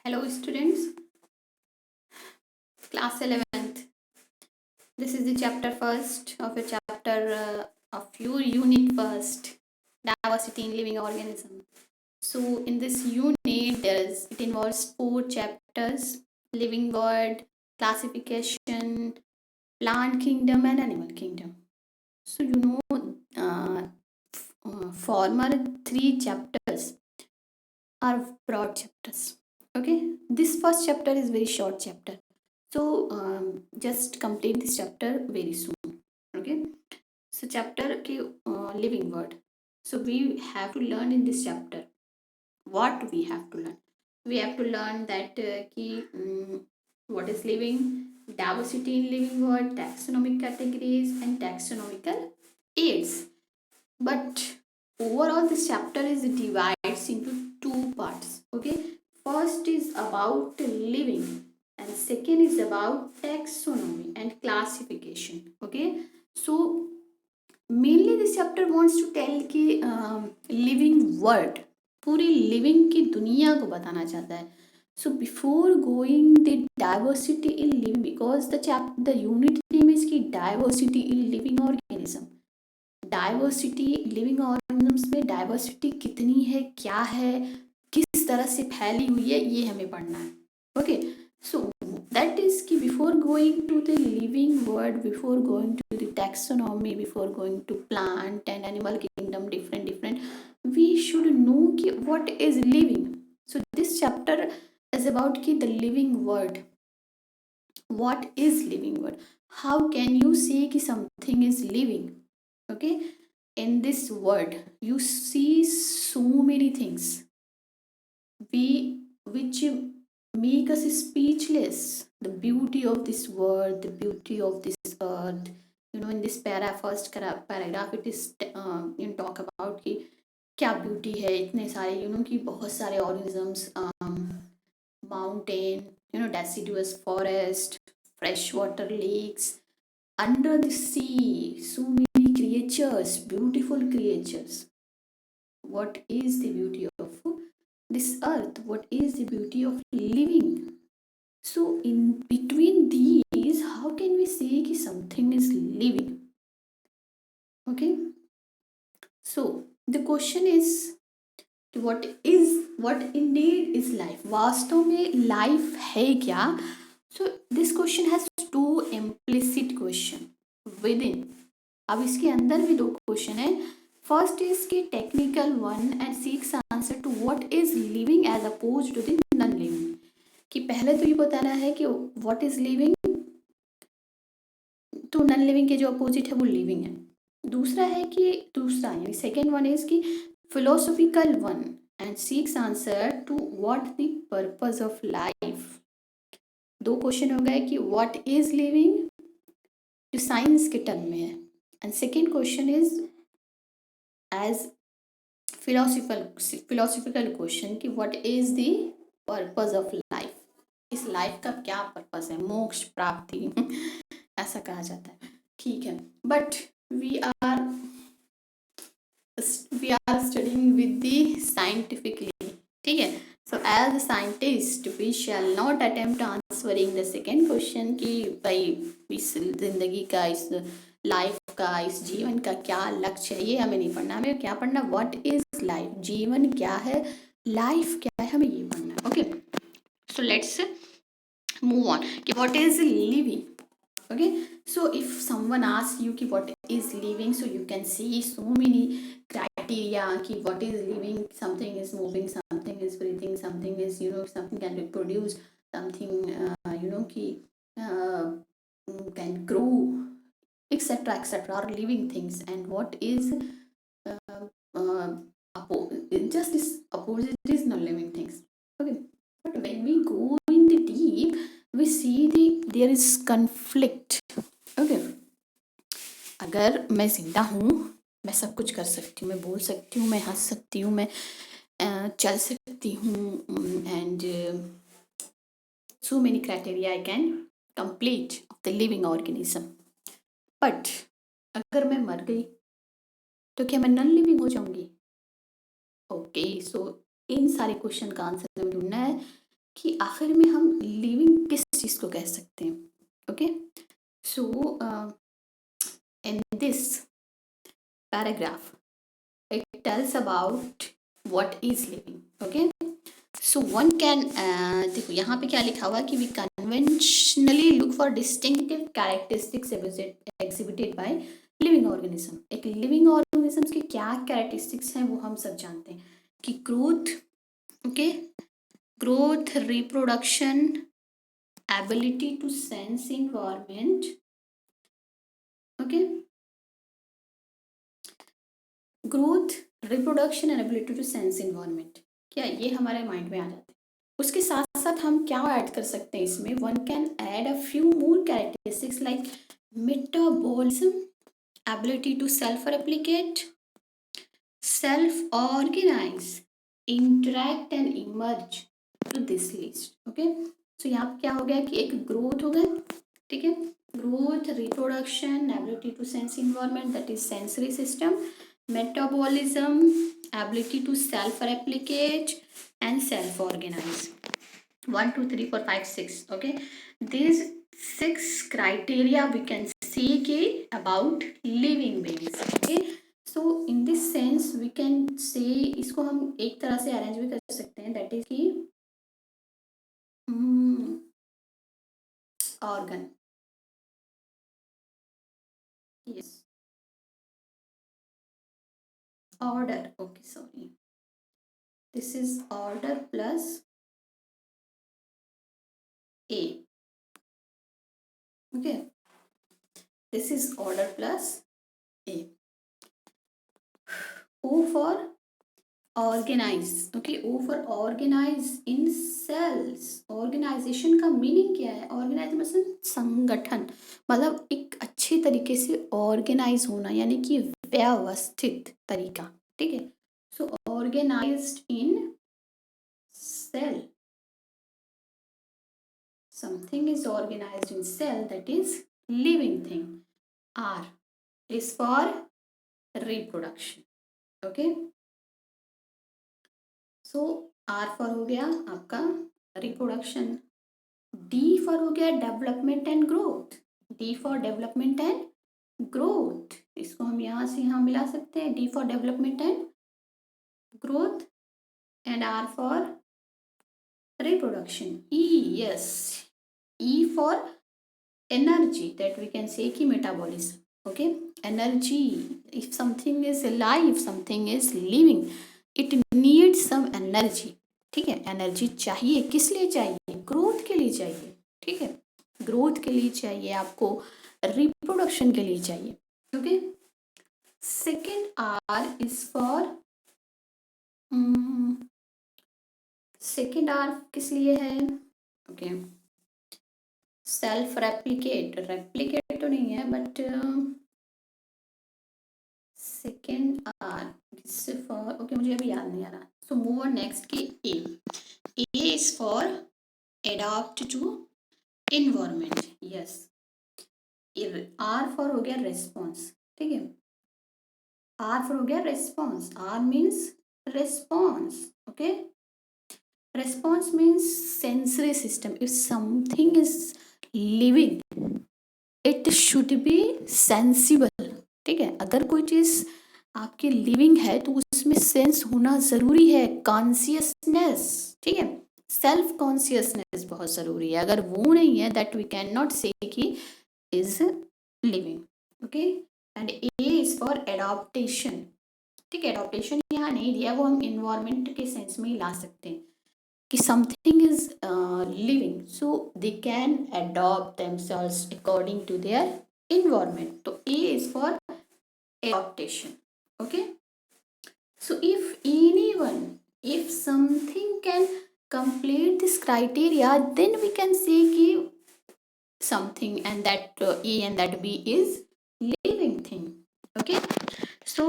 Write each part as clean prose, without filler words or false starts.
Hello students, class 11th. This is the chapter first of a chapter of your unit first, diversity in living organism. So in this unit it involves four chapters: living world, classification, plant kingdom and animal kingdom. So former three chapters are broad chapters. Okay, this first chapter is very short chapter. So just complete this chapter very soon. Okay, so chapter के living word. So we have to learn in this chapter. What we have to learn? We have to learn that what is living, diversity in living word, taxonomic categories, and taxonomical aids. But overall, this chapter is divides into two parts. Okay, first is about living, and second is about taxonomy and classification. Okay, so mainly this chapter wants to tell कि living world, पूरी living की दुनिया को बताना चाहता है. So before going the diversity in living, because the unit name is कि diversity in living organism. Diversity living organisms में डाइवर्सिटी कितनी है, क्या है, किस तरह से फैली हुई है, ये हमें पढ़ना है. ओके, सो दैट इज कि before going to the living world, before going to the taxonomy, before going to plant and animal kingdom, different different, we should know कि what is living. So this chapter is about कि the living world, what is living world, how can you say कि something is living. Okay, in this world you see so many things which make us speechless. The beauty of this world, the beauty of this earth. In this first paragraph it is talk about कि क्या beauty है, इतने सारे कि बहुत सारे organisms, mountain, deciduous forest, freshwater lakes, under the sea, so many creatures, beautiful creatures. What is the beauty of this earth? What is the beauty of living? So, in between these, how can we say that something is living? Okay. So, the question is, what indeed is life? वास्तव में life है क्या? So, this question has two implicit question within. अब इसके अंदर भी दो question है. फर्स्ट इज की technical one and seeks answer to what is living as opposed to the non living. कि पहले तो ये बताना है कि व्हाट इज लिविंग, तो नॉन लिविंग के जो अपोजिट है वो लिविंग है. दूसरा है कि दूसरा यानी सेकेंड वन इज की philosophical one and seeks answer to what the purpose of life. दो क्वेश्चन हो गए कि व्हाट इज लिविंग जो साइंस के टर्म में है, and second question is as philosophical question कि what is the purpose of life. इस लाइफ का क्या पर्पस है, मोक्ष प्राप्ति ऐसा कहा जाता है. ठीक है, but we are studying with the scientifically. ठीक है, so as a scientist we shall not attempt answering the second question कि भाई इस जिंदगी का, इस लाइफ का, इस जीवन का क्या लक्ष्य है, ये हमें नहीं पढ़ना. हमें क्या पढ़ना, व्हाट इज लाइफ, जीवन क्या है, लाइफ क्या है, हमें ये पढ़ना है. Okay, so let's move on कि what is living. Okay, so if someone asks you ki what is living, so you can see so many criteria ki what is living. Something is moving, something is breathing, something is something can reproduce, something ki can grow, etc etc are living things. And what is just this opposite is non living things. Okay, but when we go in the deep, we see there is conflict. Okay, अगर मैं जिंदा हूँ, मैं सब कुछ कर सकती हूँ, मैं बोल सकती हूँ, मैं हंस सकती हूँ, मैं चल सकती हूँ, and so many criteria I can complete of the living organism. But अगर मैं मर गई तो क्या मैं नॉन लिविंग हो जाऊंगी? ओके, सो इन सारे क्वेश्चन का आंसर हमें ढूंढना है कि आखिर में हम लिविंग किस चीज़ को कह सकते हैं. Okay, so in this paragraph it tells about what is living. Okay, so one can देखो यहाँ पे क्या लिखा हुआ है कि we conventionally look for distinctive characteristics exhibited by living organism. एक living organisms के क्या characteristics हैं वो हम सब जानते हैं कि growth, okay, growth, reproduction, ability to sense environment, okay, growth, reproduction and ability to sense environment, क्या ये हमारे माइंड में आ जाते हैं. उसके साथ साथ हम क्या ऐड कर सकते हैं इसमें, one can add a few more characteristics like metabolism, ability to self replicate, self organise, interact and emerge to this list. Okay, so यहाँ पे क्या हो गया कि एक ग्रोथ हो गया, ठीक है, growth, reproduction, ability to sense environment that is sensory system, metabolism, ability to self-replicate and self-organize. 1, 2, 3, 4, 5, 6. Okay, these 6 criteria we can see about living beings. Okay, so in this sense we can say, इसको हम एक तरह से arrange भी कर सकते हैं, that is कि organ. Yes, order. Okay, sorry, this is order plus A. Okay, this is order plus A. O for organize. Okay, O for organize in cells. Organization का मीनिंग क्या है? ऑर्गेनाइज मतलब संगठन, मतलब एक अच्छे तरीके से ऑर्गेनाइज होना, यानी कि व्यवस्थित तरीका. ठीक है, so organised in cell, something is organized in cell, that is living thing. R is for reproduction. Okay, so R for हो गया आपका रिप्रोडक्शन, D फॉर हो गया development and growth, D for development and growth, इसको हम यहाँ से यहाँ मिला सकते हैं, D for development and growth and R for reproduction. E, yes, E for energy, that we can say कि metabolism. Okay, energy, if something is alive, something is living, it needs some energy. ठीक है, energy चाहिए, किस लिए चाहिए? Growth के लिए चाहिए. ठीक है, ग्रोथ के लिए चाहिए आपको, रिप्रोडक्शन के लिए चाहिए. Okay, second R is for, second R किस लिए है? ओके, सेल्फ रेप्लिकेट, रेप्लिकेट तो नहीं है बट सेकेंड आर किस फॉर, ओके मुझे अभी याद नहीं आ रहा. सो मूव ऑन नेक्स्ट की A. A is for adapt to environment. Yes, R for हो गया रेस्पॉन्स. ठीक है, आर फॉर हो गया response. R means response. Okay, response means sensory system. If something is living it should be sensible. ठीक है, अगर कोई चीज़ आपकी लिविंग है तो उसमें सेंस होना ज़रूरी है, कॉन्शियसनेस. ठीक है, सेल्फ कॉन्शियसनेस बहुत ज़रूरी है. अगर वो नहीं है दैट वी कैन नॉट से कि is living. Okay, and A is for adaptation. ठीक है, एडॉप्टेशन यहाँ नहीं दिया, वो हम इन्वायरमेंट के सेंस में ही ला सकते हैं कि something is living, so they can adopt themselves according to their environment. तो A is for adaptation. Okay, so if something can complete this criteria, then we can say कि something and that A and that B is living thing. Okay, so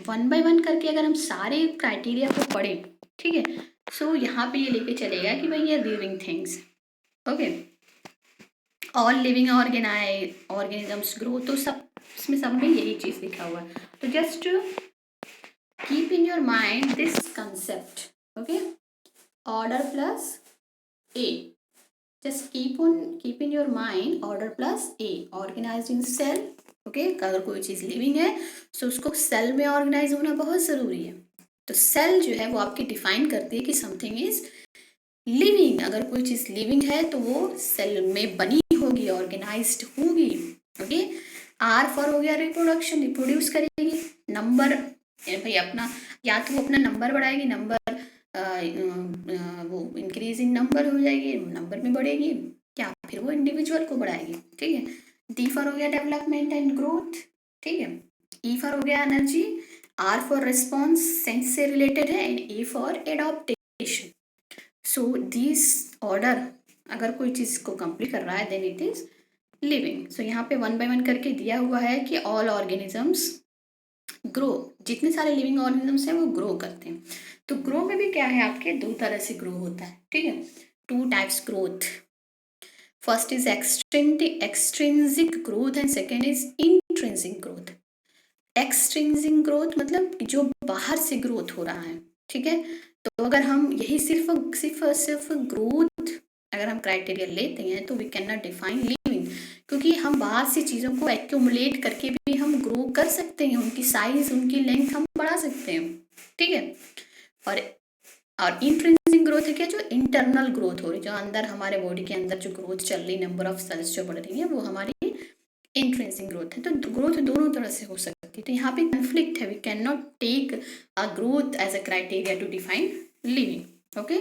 one by one करके अगर हम सारे criteria को पढ़ें, ठीक है, सो यहाँ पे ये लेके चलेगा कि भाई ये living things. Okay, all living organisms grow, तो सब इसमें सब में यही चीज़ लिखा हुआ है. तो just keep in your mind this concept. Okay, order plus A. Just keep in your mind order plus A, organized in cell. Okay, अगर कोई चीज़ लिविंग है तो उसको सेल में ऑर्गेनाइज होना बहुत ज़रूरी है। तो सेल जो है वो आपकी डिफाइन करती है कि समथिंग इज लिविंग। अगर कोई चीज़ लिविंग है तो वो सेल में बनी होगी, ऑर्गेनाइज्ड होगी। ओके, आर फॉर हो गया रिप्रोडक्शन, रिप्रोड्यूस करेगी। नंबर भाई अपना, या तो वो अपना नंबर बढ़ाएगी, नंबर वो इंक्रीज इन नंबर हो जाएगी, नंबर में बढ़ेगी, या फिर वो इंडिविजुअल को बढ़ाएगी। ठीक है। डी फॉर हो गया डेवलपमेंट एंड ग्रोथ। ठीक है। ई फॉर हो गया energy, R for response, sense से रिलेटेड है, and A for adaptation. So this order अगर कोई चीज़ को कंप्लीट कर रहा है देन इट इज लिविंग। सो यहाँ पे 1 by 1 करके दिया हुआ है कि ऑल ऑर्गेनिजम्स ग्रो, जितने सारे लिविंग ऑर्गेनिजम्स हैं वो ग्रो करते हैं। तो ग्रो में भी क्या है आपके, 2 तरह से ग्रो होता है। ठीक है, 2 types growth. First is extrinsic growth and second is intrinsic growth. Extrinsic growth मतलब जो बाहर से ग्रोथ हो रहा है। ठीक है, तो अगर हम यही सिर्फ ग्रोथ अगर हम क्राइटेरिया लेते हैं तो we can not define living, क्योंकि हम बाहर से चीज़ों को एक्यूमुलेट करके भी हम ग्रो कर सकते हैं, उनकी साइज उनकी लेंथ हम बढ़ा सकते हैं। ठीक है, और इंट्रिंसिक ग्रोथ है क्या, जो इंटरनल ग्रोथ हो रही है, जो अंदर हमारे बॉडी के अंदर जो ग्रोथ चल रही, नंबर ऑफ सेल्स जो बढ़ रही है, वो हमारी इंट्रिंसिक ग्रोथ है। तो ग्रोथ दोनों तरह से हो सकती है। तो यहाँ पे कन्फ्लिक्ट है, we can not take a growth as a criteria to define living. Okay,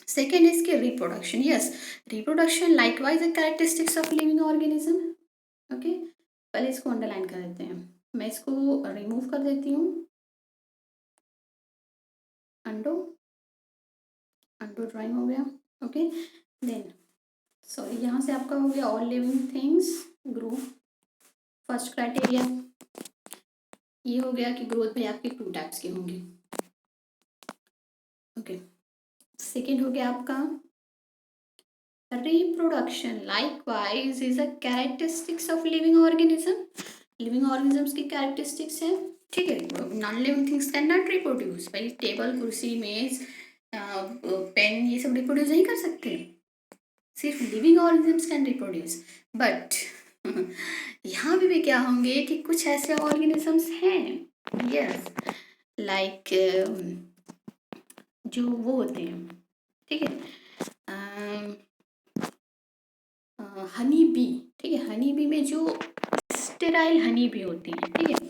second is के reproduction. Yes, reproduction likewise a characteristics of living organism. Okay, पहले इसको अंडरलाइन कर देते हैं, मैं इसको रिमूव कर देती हूँ, अंडो ड्राइंग हो गया। ओके, देन सॉरी, यहाँ से आपका हो गया all living things grow. First criteria ये हो गया कि ग्रोथ में आपके 2 टाइप्स के होंगे। ओके, सेकेंड हो गया आपका reproduction likewise is a characteristics of living organism. Living organisms की कैरेक्टरिस्टिक्स है। ठीक है, non living things can not reproduce. भाई टेबल, कुर्सी, मेज, पेन, ये सब रिप्रोड्यूस नहीं कर सकते, सिर्फ living organisms can reproduce. But यहाँ पे भी क्या होंगे कि कुछ ऐसे ऑर्गेनिजम्स हैं, यस, लाइक जो वो होते हैं। ठीक है, हनी बी। ठीक है, हनी बी में जो स्टेराइल हनी बी होती है। ठीक है,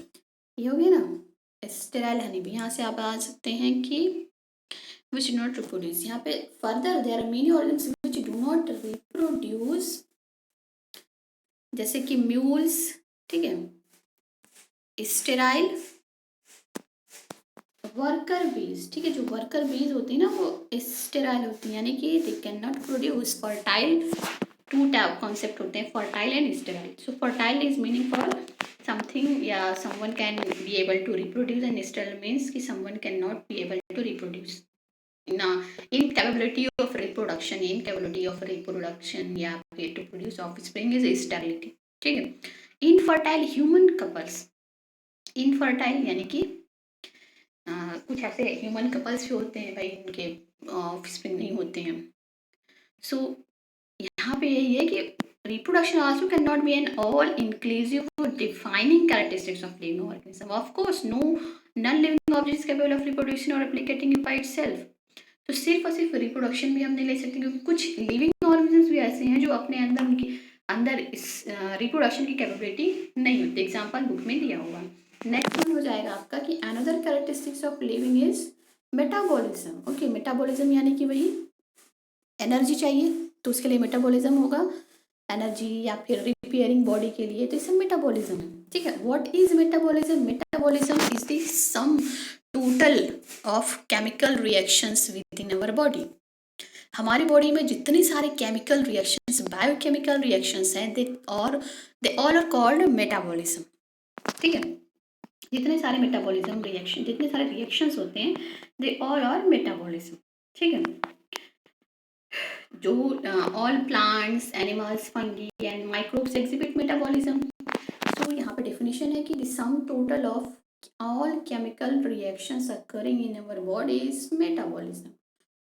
ये हो गया ना स्टेराइल हनी बी। यहाँ से आप आ सकते हैं कि which do not reproduce। यहाँ पे further there are many organisms which do not reproduce, जैसे कि म्यूल्स। ठीक है, स्टेराइल वर्कर बीज। ठीक है, जो वर्कर बीज होती है ना वो स्टेराइल होती है, यानी कि they can not produce. Fertile, 2 type concept होते हैं, fertile and sterile. So fertile is meaning for something या someone can be able to reproduce, and sterile means कि someone can not be able to reproduce. Incapability of reproduction, या to produce offspring is sterility। ठीक है, infertile human couples. Infertile यानी कि कुछ ऐसे human couples जो होते हैं भाई, इनके ऑफस्प्रिंग नहीं होते हैं। सो यहाँ पे यही है कि reproduction also cannot be an all inclusive defining characteristics of living organism। Of course no non-living object is capable of reproducing or replicating by itself। तो सिर्फ और सिर्फ रिप्रोडक्शन भी हम नहीं ले सकते, क्योंकि कुछ लिविंग ऑर्गेनिजम्स भी ऐसे हैं जो अपने अंदर उनकी अंदर इस रिप्रोडक्शन की कैपेबिलिटी नहीं होती। एग्जांपल बुक में दिया हुआ। नेक्स्ट वन हो जाएगा आपका कि another characteristics of living is metabolism. Okay, metabolism यानी कि वही एनर्जी चाहिए तो उसके लिए मेटाबॉलिज्म होगा, एनर्जी या फिर रिपेयरिंग बॉडी के लिए, तो इसमें मेटाबॉलिज्म है। ठीक है, what is metabolism? Metabolism is the sum total of chemical reactions within our body. हमारी बॉडी में जितने सारे केमिकल रिएक्शंस, बायोकेमिकल रिएक्शंस हैं, they all are called metabolism. ठीक है, जितने सारे मेटाबॉलिज्म रिएक्शन, जितने सारे रिएक्शंस होते हैं, दे ऑल आर मेटाबॉलिज्म। ठीक है, जो all plants, animals, fungi and microbes exhibit metabolism. So यहाँ पे डेफिनेशन है कि the sum total of all chemical reactions occurring in our body is metabolism।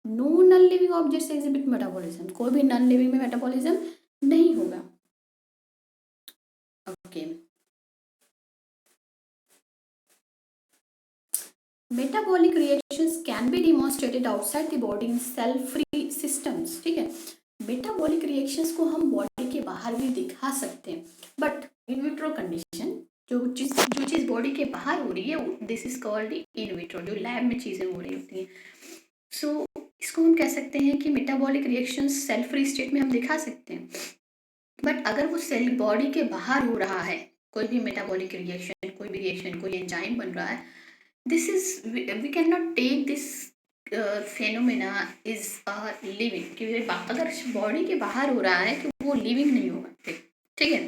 No non living objects exhibit metabolism, कोई भी non living में metabolism नहीं होगा। Okay, metabolic reactions can be demonstrated outside the body in cell free systems, ठीक है। Metabolic reactions को हम body के बाहर भी दिखा सकते हैं, बट इन विट्रो कंडीशन, जो चीज़ बॉडी के बाहर हो रही है, this is called in vitro, जो लैब में चीज़ें हो रही होती हैं। सो इसको हम कह सकते हैं कि metabolic reactions cell free state में हम दिखा सकते हैं, बट अगर वो सेल बॉडी के बाहर हो रहा है, कोई भी मेटाबॉलिक रिएक्शन, कोई भी रिएक्शन, कोई एंजाइम बन रहा है, this is we cannot take this phenomena is living, कि अगर बॉडी के बाहर हो रहा है तो वो लिविंग नहीं होगा, ठीक है।